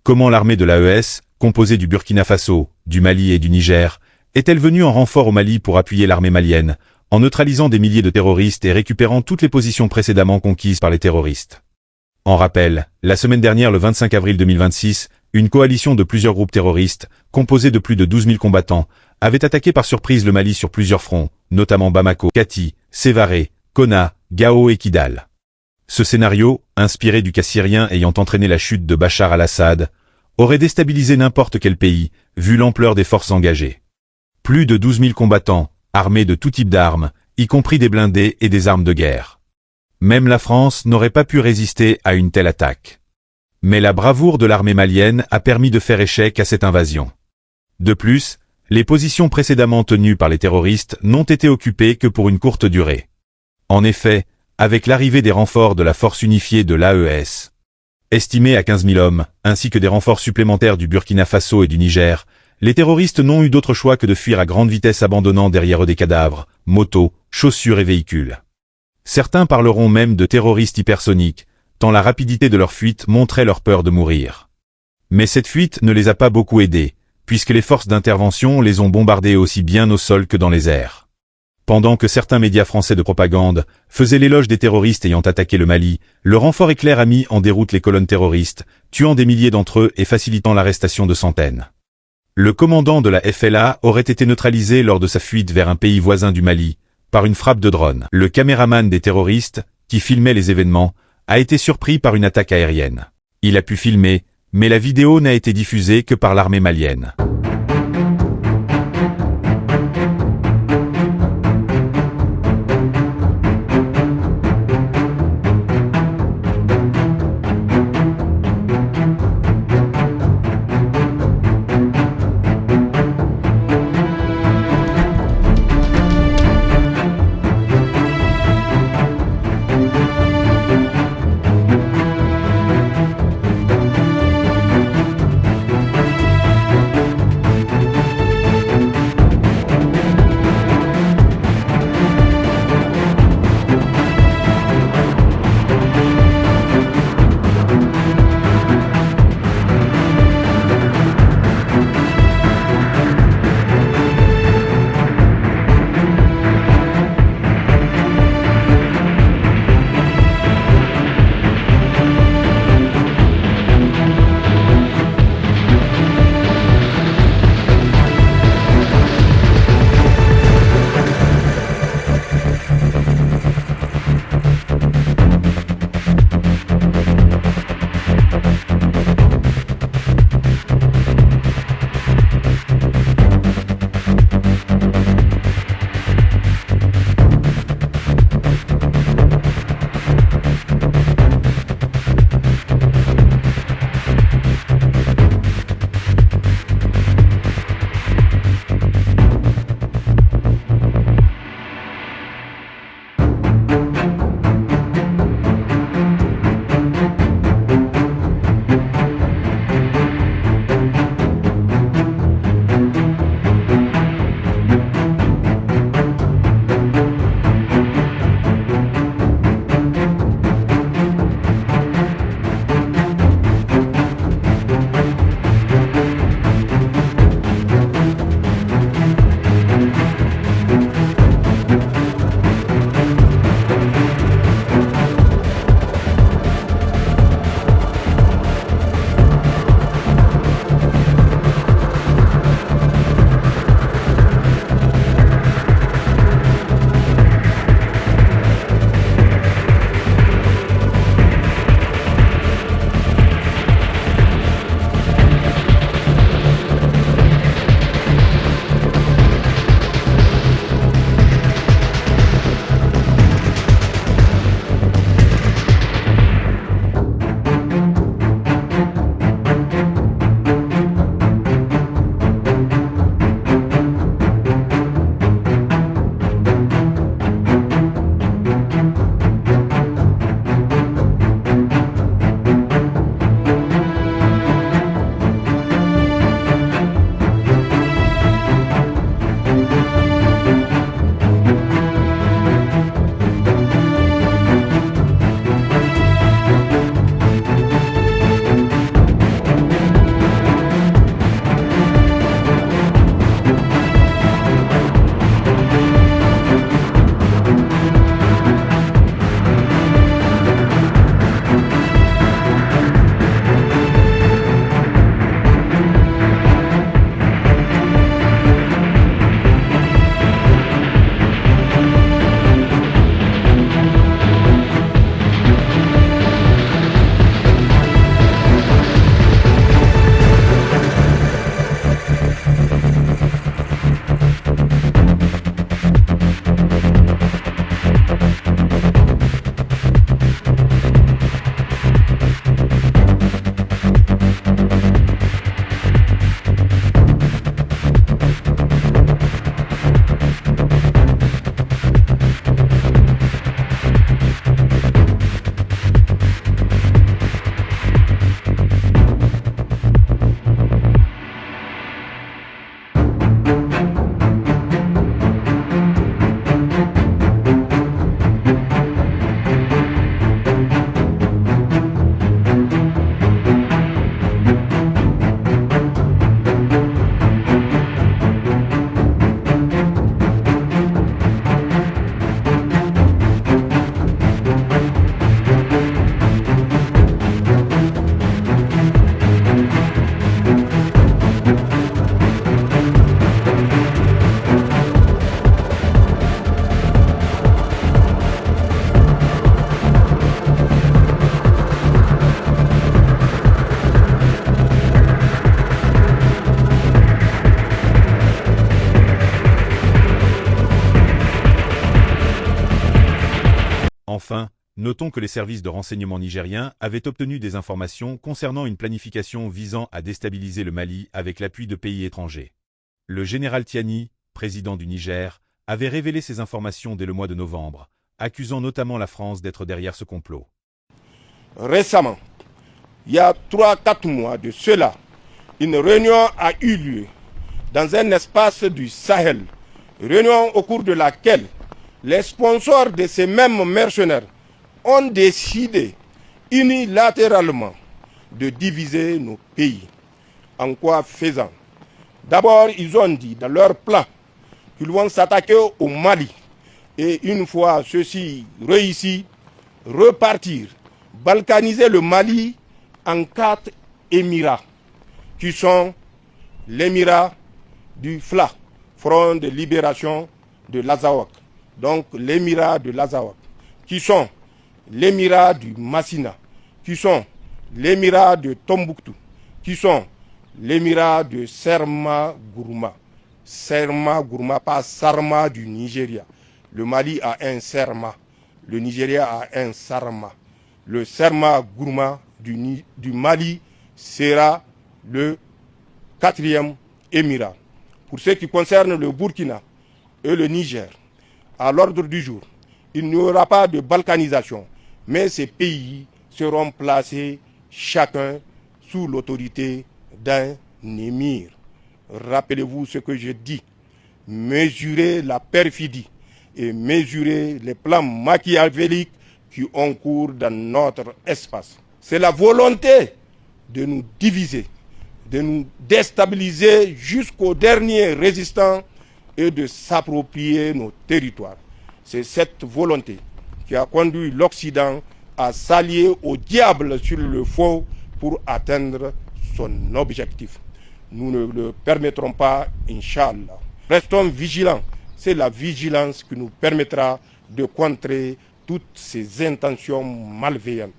Comment l'armée de l'AES, composée du Burkina Faso, du Mali et du Niger, est-elle venue en renfort au Mali pour appuyer l'armée malienne, en neutralisant des milliers de terroristes et récupérant toutes les positions précédemment conquises par les terroristes? En rappel, la semaine dernière, le 25 avril 2026, une coalition de plusieurs groupes terroristes, composée de plus de 12 000 combattants, avait attaqué par surprise le Mali sur plusieurs fronts, notamment Bamako, Kati, Sévaré, Konna, Gao et Kidal. Ce scénario, inspiré du cas syrien ayant entraîné la chute de Bachar al-Assad, aurait déstabilisé n'importe quel pays, vu l'ampleur des forces engagées. Plus de 12 000 combattants, armés de tout type d'armes, y compris des blindés et des armes de guerre. Même la France n'aurait pas pu résister à une telle attaque. Mais la bravoure de l'armée malienne a permis de faire échec à cette invasion. De plus, les positions précédemment tenues par les terroristes n'ont été occupées que pour une courte durée. En effet, avec l'arrivée des renforts de la force unifiée de l'AES, estimée à 15 000 hommes, ainsi que des renforts supplémentaires du Burkina Faso et du Niger, les terroristes n'ont eu d'autre choix que de fuir à grande vitesse abandonnant derrière eux des cadavres, motos, chaussures et véhicules. Certains parleront même de terroristes hypersoniques, tant la rapidité de leur fuite montrait leur peur de mourir. Mais cette fuite ne les a pas beaucoup aidés, puisque les forces d'intervention les ont bombardés aussi bien au sol que dans les airs. Pendant que certains médias français de propagande faisaient l'éloge des terroristes ayant attaqué le Mali, le renfort éclair a mis en déroute les colonnes terroristes, tuant des milliers d'entre eux et facilitant l'arrestation de centaines. Le commandant de la FLA aurait été neutralisé lors de sa fuite vers un pays voisin du Mali, par une frappe de drone. Le caméraman des terroristes, qui filmait les événements, a été surpris par une attaque aérienne. Il a pu filmer, mais la vidéo n'a été diffusée que par l'armée malienne. Enfin, notons que les services de renseignement nigériens avaient obtenu des informations concernant une planification visant à déstabiliser le Mali avec l'appui de pays étrangers. Le général Tiani, président du Niger, avait révélé ces informations dès le mois de novembre, accusant notamment la France d'être derrière ce complot. Récemment, il y a 3-4 mois de cela, une réunion a eu lieu dans un espace du Sahel, réunion au cours de laquelle les sponsors de ces mêmes mercenaires ont décidé unilatéralement de diviser nos pays. En quoi faisant? D'abord, ils ont dit dans leur plan qu'ils vont s'attaquer au Mali et une fois ceci réussi, repartir, balkaniser le Mali en 4 émirats qui sont l'émirat du FLA, Front de Libération de l'Azawak, donc l'émirat de l'Azawak, qui sont l'émirat du Massina, qui sont l'émirat de Tombouctou, qui sont l'émirat de Serma Gourma. Serma Gourma, pas Sarma du Nigeria. Le Mali a un Serma, le Nigeria a un Sarma. Le Serma Gourma du Mali sera le 4e émirat. Pour ce qui concerne le Burkina et le Niger, à l'ordre du jour, il n'y aura pas de balkanisation, mais ces pays seront placés chacun sous l'autorité d'un émir. Rappelez-vous ce que je dis, mesurez la perfidie et mesurez les plans machiavéliques qui ont cours dans notre espace. C'est la volonté de nous diviser, de nous déstabiliser jusqu'au dernier résistant et de s'approprier nos territoires. C'est cette volonté qui a conduit l'Occident à s'allier au diable sur le faux pour atteindre son objectif. Nous ne le permettrons pas, Inch'Allah. Restons vigilants. C'est la vigilance qui nous permettra de contrer toutes ces intentions malveillantes.